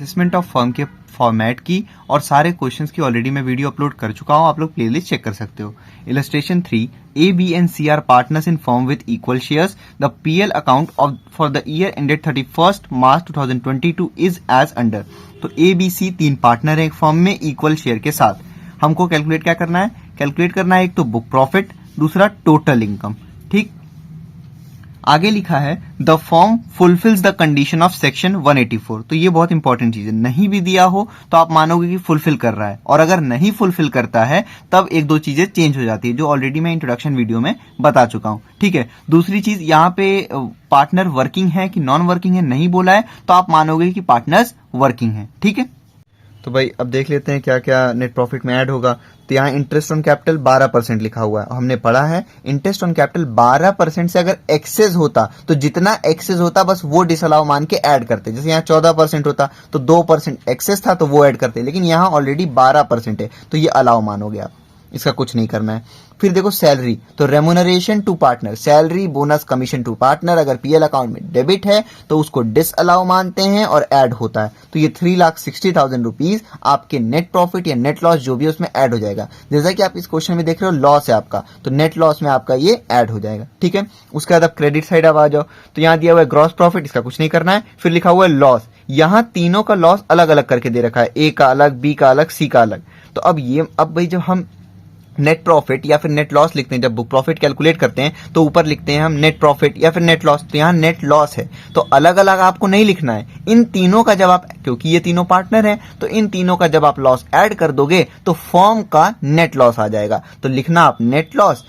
Assessment of firm के format की और सारे क्वेश्चंस की ऑलरेडी मैं वीडियो अपलोड कर चुका हूं, आप लोग प्लेलिस्ट चेक कर सकते हो। Illustration 3, A, B and C are partners in firm with equal shares. The PL account for the year ended 31st March 2022 is as under। तो A, B, C 3 पार्टनर है एक फर्म में equal share के साथ। हमको calculate क्या करना है? कैलकुलेट करना है एक तो बुक प्रॉफिट, दूसरा टोटल इनकम। ठीक, आगे लिखा है the firm fulfils the condition of section 184। तो ये बहुत इंपॉर्टेंट चीज है, नहीं भी दिया हो तो आप मानोगे कि फुलफिल कर रहा है, और अगर नहीं फुलफिल करता है तब एक दो चीजें चेंज हो जाती है, जो ऑलरेडी मैं इंट्रोडक्शन वीडियो में बता चुका हूं। ठीक है, दूसरी चीज यहाँ पे पार्टनर वर्किंग है कि नॉन वर्किंग है नहीं बोला है, तो आप मानोगे कि पार्टनर्स वर्किंग है। ठीक है, तो भाई अब देख लेते हैं क्या क्या नेट प्रॉफिट में ऐड होगा। तो यहाँ इंटरेस्ट ऑन कैपिटल 12% लिखा हुआ है, हमने पढ़ा है इंटरेस्ट ऑन कैपिटल 12% से अगर एक्सेस होता तो जितना एक्सेस होता बस वो डिसअलाउ मान के ऐड करते। जैसे यहाँ 14% होता तो 2% एक्सेस था तो वो ऐड करते, लेकिन यहाँ ऑलरेडी 12% है तो ये अलाउ मानोगे आप, इसका कुछ नहीं करना है। फिर देखो सैलरी, तो remuneration to partner, salary bonus commission to partner अगर पीएल अकाउंट में डेबिट है तो उसको डिसअलाउ मानते हैं और ऐड होता है। तो ये 3,60,000 रुपीज आपके नेट प्रॉफिट या नेट लॉस जो भी उसमें ऐड हो जाएगा। जैसा कि आप इस क्वेश्चन में देख रहे हो लॉस है आपका, तो नेट लॉस में आपका ये ऐड हो जाएगा। ठीक है, उसके बाद आप क्रेडिट साइड अब आ जाओ, तो यहाँ दिया हुआ है ग्रॉस प्रॉफिट, इसका कुछ नहीं करना है। फिर लिखा हुआ है लॉस, यहाँ तीनों का लॉस अलग अलग करके दे रखा है, ए का अलग, बी का अलग, सी का अलग। तो अब भाई जब हम नेट प्रॉफिट या फिर नेट लॉस लिखते हैं, जब बुक प्रॉफिट कैलकुलेट करते हैं तो ऊपर लिखते हैं हम नेट प्रॉफिट या फिर नेट लॉस, तो यहाँ नेट लॉस है तो अलग अलग आपको नहीं लिखना है। इन तीनों का जब आप, क्योंकि ये तीनों पार्टनर हैं, तो इन तीनों का जब आप लॉस ऐड कर दोगे तो फर्म का नेट लॉस आ जाएगा। तो लिखना आप नेट लॉस,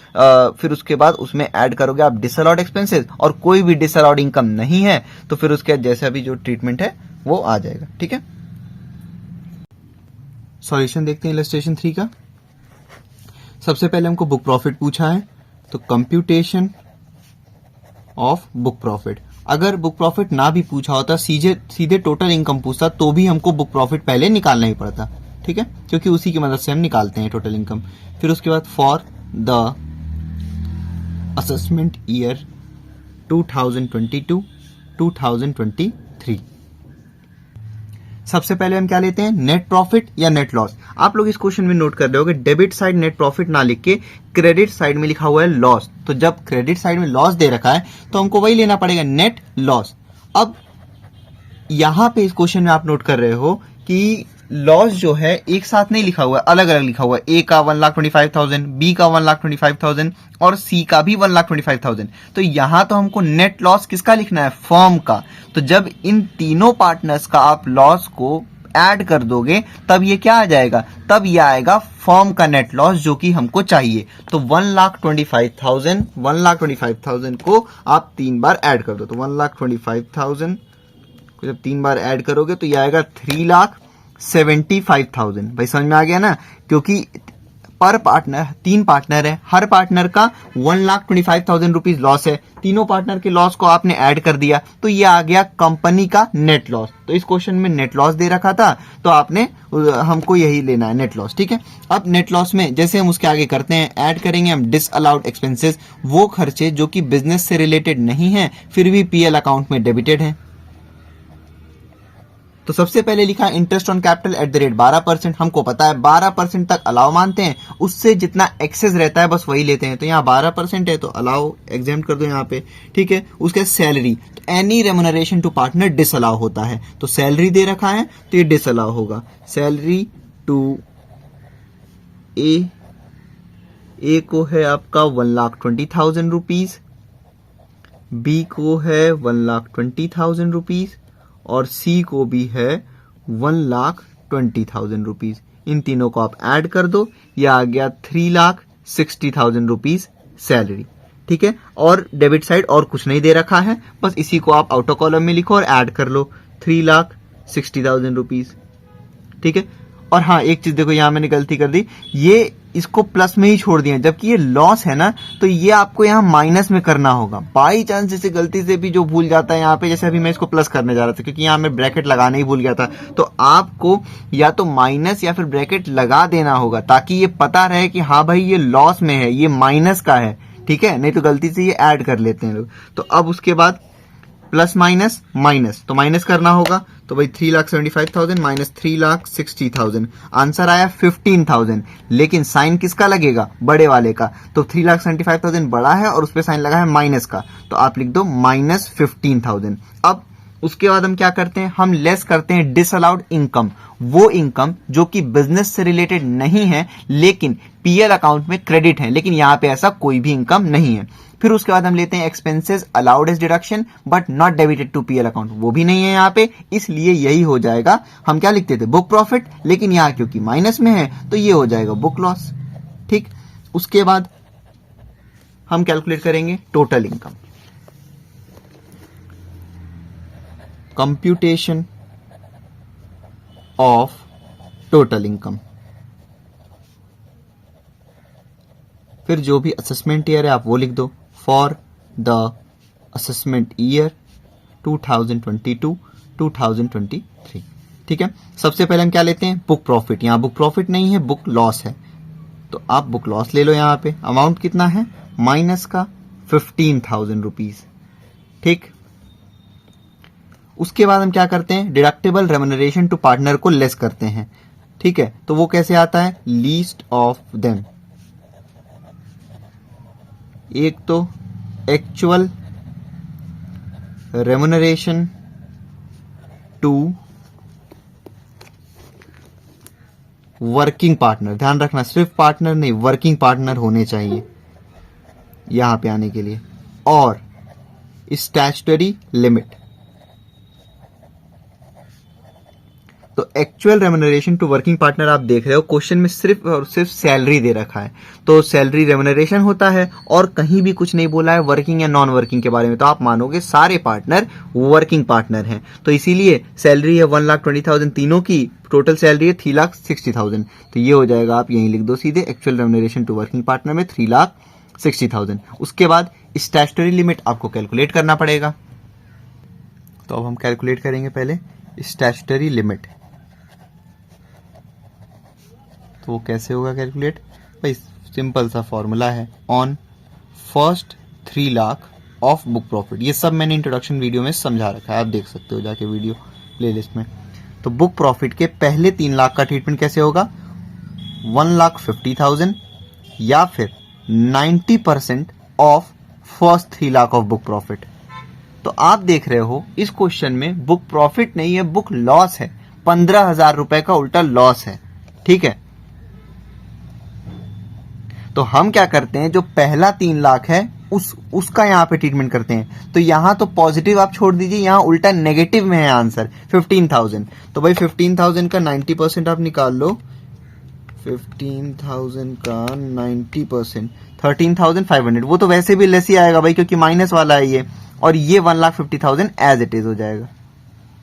फिर उसके बाद उसमें ऐड करोगे आप डिसअलाउड एक्सपेंसेस, और कोई भी डिसअलाउड इनकम नहीं है तो फिर उसके जैसा भी जो ट्रीटमेंट है वो आ जाएगा। ठीक है, सॉल्यूशन देखते हैं इलस्ट्रेशन 3 का। सबसे पहले हमको बुक प्रॉफिट पूछा है, तो कंप्यूटेशन ऑफ बुक प्रॉफिट। अगर बुक प्रॉफिट ना भी पूछा होता, सीधे टोटल इनकम पूछता, तो भी हमको बुक प्रॉफिट पहले निकालना ही पड़ता। ठीक है, क्योंकि उसी की मदद से हम निकालते हैं टोटल इनकम। फिर उसके बाद फॉर द असेसमेंट ईयर 2022-2023, सबसे पहले हम क्या लेते हैं, नेट प्रॉफिट या नेट लॉस। आप लोग इस क्वेश्चन में नोट कर रहे होगे डेबिट साइड नेट प्रॉफिट ना लिख के क्रेडिट साइड में लिखा हुआ है लॉस। तो जब क्रेडिट साइड में लॉस दे रखा है तो हमको वही लेना पड़ेगा, नेट लॉस। अब यहां पे इस क्वेश्चन में आप नोट कर रहे हो कि लॉस जो है एक साथ नहीं लिखा हुआ है, अलग अलग लिखा हुआ है। ए का 1,25,000, बी का 1,25,000 और सी का भी 1,25,000। तो यहां तो हमको नेट लॉस किसका लिखना है, फर्म का। तो जब इन तीनों पार्टनर्स का आप लॉस को ऐड कर दोगे तब ये क्या आ जाएगा, तब ये आएगा फर्म का नेट लॉस जो कि हमको चाहिए। तो 1,25,000 को आप 3 बार ऐड कर दो, तो 1,25,000 को जब 3 बार ऐड करोगे तो ये आएगा 3,75,000। भाई समझ में आ गया ना, क्योंकि पर पार्टनर 3 पार्टनर है, हर पार्टनर का 1,25,000 रुपीज लॉस है, तीनों पार्टनर के लॉस को आपने ऐड कर दिया तो ये आ गया कंपनी का नेट लॉस। तो इस क्वेश्चन में नेट लॉस दे रखा था तो आपने हमको यही लेना है, नेट लॉस। ठीक है, अब नेट लॉस में जैसे हम उसके आगे करते हैं, ऐड करेंगे हम डिसअलाउड एक्सपेंसेस, वो खर्चे जो कि बिजनेस से रिलेटेड नहीं है फिर भी पीएल अकाउंट में डेबिटेड है। तो सबसे पहले लिखा interest on capital at the rate 12%, हमको पता है 12% तक अलाउ मानते हैं, उससे जितना एक्सेस रहता है बस वही लेते हैं। तो यहाँ 12% है तो अलाउ एग्जेम्प्ट कर दो यहाँ पे। ठीक है, उसके सैलरी, तो any remuneration to partner disallow होता है, तो सैलरी दे रखा है तो ये डिसअलाउ होगा। सैलरी टू ए को है आपका 1,20,000 रुपीज, बी को है 1,20,000 रुपीज और सी को भी है 1,20,000 रुपीज। इन तीनों को आप ऐड कर दो, यह आ गया 3,60,000 रुपीज सैलरी। ठीक है, और डेबिट साइड और कुछ नहीं दे रखा है, बस इसी को आप आउटर कॉलम में लिखो और ऐड कर लो 3,60,000 रुपीज। ठीक है, और हाँ एक चीज देखो, यहां मैंने गलती कर दी, ये इसको प्लस में ही छोड़ दिया, जबकि ये लॉस है ना तो ये आपको यहाँ माइनस में करना होगा। बाई चांस जैसे गलती से भी जो भूल जाता है यहाँ पे, जैसे अभी मैं इसको प्लस करने जा रहा था क्योंकि यहाँ मैं ब्रैकेट लगाना ही भूल गया था, तो आपको या तो माइनस या फिर ब्रैकेट लगा देना होगा ताकि ये पता रहे कि हाँ भाई ये लॉस में है, ये माइनस का है। ठीक है, नहीं तो गलती से ये ऐड कर लेते हैं लोग। तो अब उसके बाद प्लस माइनस माइनस, तो माइनस करना होगा, तो भाई 3,75,000 माइनस 3,60,000, आंसर आया 15,000। लेकिन साइन किसका लगेगा? बड़े वाले का। तो 3,75,000 बड़ा है और उस पर साइन लगा है माइनस का, तो आप लिख दो माइनस 15,000। अब उसके बाद हम क्या करते हैं? हम लेस करते हैं डिसअलाउड इनकम, वो इनकम जो कि बिजनेस से रिलेटेड नहीं है लेकिन पीएल अकाउंट में क्रेडिट है, लेकिन यहां पे ऐसा कोई भी इनकम नहीं है। फिर उसके बाद हम लेते हैं expenses allowed as deduction but not debited to PL account, वो भी नहीं है यहाँ पे, इसलिए यही हो जाएगा। हम क्या लिखते थे? बुक प्रॉफिट, लेकिन यहाँ क्योंकि माइनस में है तो ये हो जाएगा बुक लॉस। ठीक, उसके बाद हम कैलकुलेट करेंगे total income. Computation of total income, फिर जो भी असेसमेंट ईयर है आप वो लिख दो, फॉर द असेसमेंट ईयर 2022-2023। ठीक है, सबसे पहले हम क्या लेते हैं? Book profit. यहां बुक प्रॉफिट नहीं है, बुक लॉस है, तो आप बुक लॉस ले लो। यहां पे अमाउंट कितना है? माइनस का 15,000 रुपीज। ठीक, उसके बाद हम क्या करते हैं? डिडक्टेबल रेम्यूनरेशन टू पार्टनर को लेस करते हैं। ठीक है, तो वो कैसे आता है? Least of them. एक तो actual remuneration to working partner, ध्यान रखना सिर्फ पार्टनर नहीं, वर्किंग पार्टनर होने चाहिए यहां पे आने के लिए, और स्टैट्यूटरी लिमिट। तो actual remuneration to working partner आप देख रहे हो क्वेश्चन में सिर्फ और सिर्फ सैलरी दे रखा है, तो सैलरी रेम्यूनरेशन होता है और कहीं भी कुछ नहीं बोला है वर्किंग या नॉन वर्किंग के बारे में, तो आप मानोगे सारे पार्टनर वर्किंग पार्टनर हैं। तो इसीलिए सैलरी है 1,20,000 तीनों की, टोटल सैलरी है 3,60,000, तो ये हो जाएगा, आप यहीं लिख दो सीधे, actual remuneration to working partner में 3,60,000। उसके बाद स्टैट्यूटरी लिमिट आपको कैलकुलेट करना पड़ेगा, तो अब हम कैलकुलेट करेंगे पहले स्टैट्यूटरी लिमिट। तो वो कैसे होगा कैलकुलेट? भाई सिंपल सा फॉर्मूला है, on first 3 lakh of book profit. ये सब मैंने इंट्रोडक्शन वीडियो में समझा रखा है, आप देख सकते हो जाके वीडियो प्लेलिस्ट में। तो बुक प्रॉफिट के पहले 3 लाख का ट्रीटमेंट कैसे होगा? 1,50,000 या फिर 90% of first 3 lakh of book profit. तो आप देख रहे हो इस क्वेश्चन में बुक प्रॉफिट नहीं है, बुक लॉस है, 15,000 रुपए का उल्टा लॉस है। ठीक है, तो हम क्या करते हैं, जो पहला 3 लाख है उसका यहां पे ट्रीटमेंट करते हैं। तो यहां तो पॉजिटिव आप छोड़ दीजिए, यहां उल्टा नेगेटिव में है आंसर 15,000। तो भाई 15,000 का 90% आप निकाल लो, 15,000 का 90% 13,500, वो तो वैसे भी लेस ही आएगा भाई क्योंकि माइनस वाला है ये, और ये 1,50,000 एज इट इज हो जाएगा।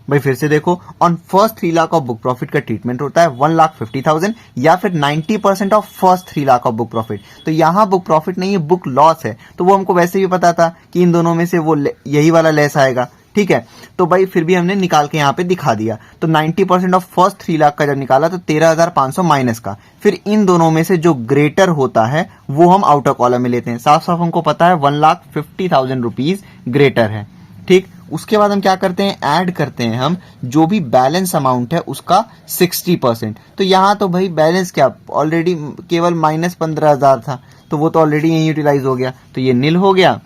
भाई फिर से देखो, on first 3 lakh of book profit का ट्रीटमेंट होता है 1,50,000 या फिर 90% of first 3 lakh of book profit. तो यहां बुक प्रॉफिट नहीं है, बुक लॉस है, तो वो हमको वैसे भी पता था कि इन दोनों में से वो यही वाला लेस आएगा। ठीक है, तो भाई फिर भी हमने निकाल के यहाँ पे दिखा दिया। तो 90% ऑफ फर्स्ट 3 लाख का जब निकाला तो 13,500 माइनस का, फिर इन दोनों में से जो ग्रेटर होता है वो हम आउटर कॉलम में लेते हैं। साफ साफ हमको पता है 1,50,000 रुपीज ग्रेटर है। ठीक, उसके बाद हम क्या करते हैं? ऐड करते हैं हम जो भी बैलेंस अमाउंट है उसका 60%। तो यहां तो भाई बैलेंस क्या, ऑलरेडी केवल माइनस 15,000 था, तो वो तो ऑलरेडी यहीं यूटिलाइज हो गया, तो ये नील हो गया।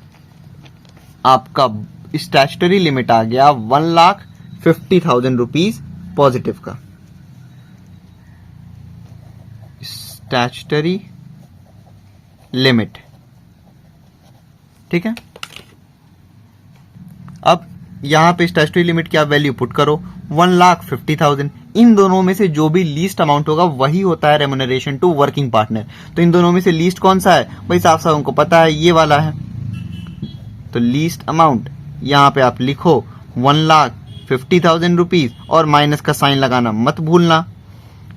आपका स्टैट्यूटरी लिमिट आ गया 1,50,000 रुपीज पॉजिटिव का। स्टैट्यूटरी लिमिट, ठीक है। अब यहां पे स्टैट्यूटरी लिमिट की आप वैल्यू पुट करो 1,50,000। इन दोनों में से जो भी लीस्ट अमाउंट होगा वही होता है रेम्यूनरेशन टू वर्किंग पार्टनर। तो इन दोनों में से लीस्ट कौन सा है भाई? साफ साफ हमको पता है ये वाला है। तो लीस्ट अमाउंट यहां पे आप लिखो 1,50,000 रुपीज और माइनस का साइन लगाना मत भूलना।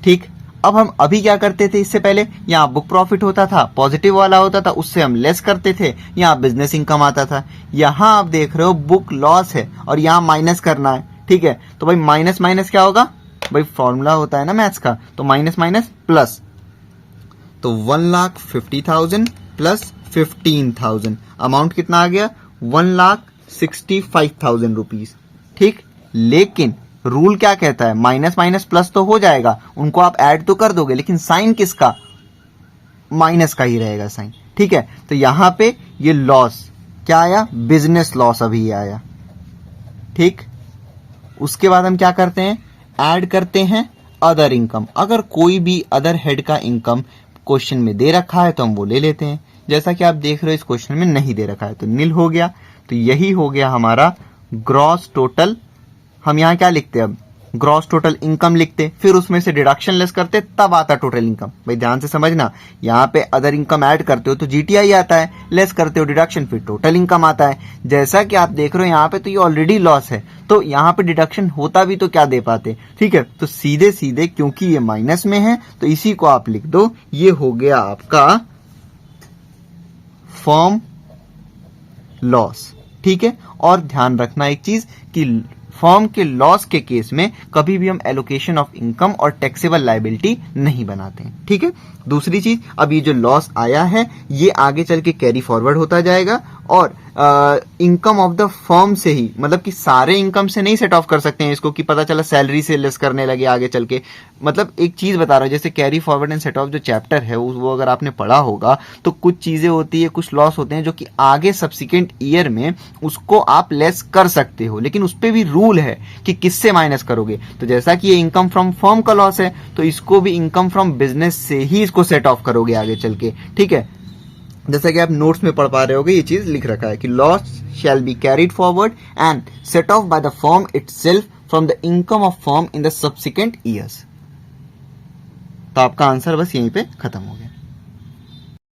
ठीक, अब हम अभी क्या करते थे? इससे पहले यहाँ बुक प्रॉफिट होता था, पॉजिटिव वाला होता था, उससे हम लेस करते थे, यहाँ बिजनेस इनकम आता था। यहाँ आप देख रहे हो बुक लॉस है और यहाँ माइनस करना है। ठीक है, तो भाई माइनस माइनस क्या होगा? भाई फॉर्मूला होता है ना मैथ्स का, तो माइनस माइनस प्लस। तो 1,50,000 प्लस 15,000 अमाउंट कितना आ गया? 65,000 रुपीज, ठीक। लेकिन रूल क्या कहता है, माइनस माइनस प्लस तो हो जाएगा, उनको आप ऐड तो कर दोगे, लेकिन साइन किसका, माइनस का ही रहेगा साइन, ठीक है। तो यहां पे ये लॉस क्या आया, बिजनेस लॉस अभी आया, ठीक। उसके बाद हम क्या करते हैं, ऐड करते हैं अदर इनकम। अगर कोई भी अदर हेड का इनकम क्वेश्चन में दे रखा है तो हम वो ले लेते हैं। जैसा कि आप देख रहे हो इस क्वेश्चन में नहीं दे रखा है तो नील हो गया। तो यही हो गया हमारा ग्रॉस टोटल। हम यहाँ क्या लिखते हैं, अब ग्रॉस टोटल इनकम लिखते, फिर उसमें से डिडक्शन लेस करते, तब आता टोटल इनकम। भाई ध्यान से समझना, यहाँ पे अदर इनकम ऐड करते हो तो जीटीआई आता है, लेस करते हो डिडक्शन, फिर टोटल इनकम आता है। जैसा कि आप देख रहे हो यहाँ पे तो ये ऑलरेडी लॉस है, तो यहाँ पे डिडक्शन होता भी तो क्या दे पाते, ठीक है। तो सीधे सीधे क्योंकि ये माइनस में है तो इसी को आप लिख दो, ये हो गया आपका फर्म लॉस, ठीक है। और ध्यान रखना एक चीज कि फर्म के लॉस के केस में कभी भी हम एलोकेशन ऑफ इनकम और टैक्सेबल लायबिलिटी नहीं बनाते हैं, ठीक है। दूसरी चीज, अब ये जो लॉस आया है ये आगे चल के कैरी फॉरवर्ड होता जाएगा और इनकम ऑफ द फर्म से ही, मतलब कि सारे इनकम से नहीं सेट ऑफ कर सकते हैं इसको कि पता चला सैलरी से लेस करने लगे आगे चल के। मतलब एक चीज बता रहा हूं, जैसे carry forward and set of जो चैप्टर है वो अगर आपने पढ़ा होगा तो कुछ चीजें होती है, कुछ लॉस होते हैं जो कि आगे सब्सिक्वेंट ईयर में उसको आप लेस कर सकते हो, लेकिन उस पर भी रूल है कि किससे माइनस करोगे। तो जैसा कि ये इनकम फ्रॉम फर्म का लॉस है तो इसको भी इनकम फ्रॉम बिजनेस से ही इसको सेट ऑफ करोगे आगे चल के, ठीक है। जैसा कि आप नोट्स में पढ़ पा रहे होगे, ये चीज लिख रखा है कि loss shall be carried forward and set of by the firm itself from the income of firm in the subsequent years. तो आपका आंसर बस यहीं पे खत्म हो गया।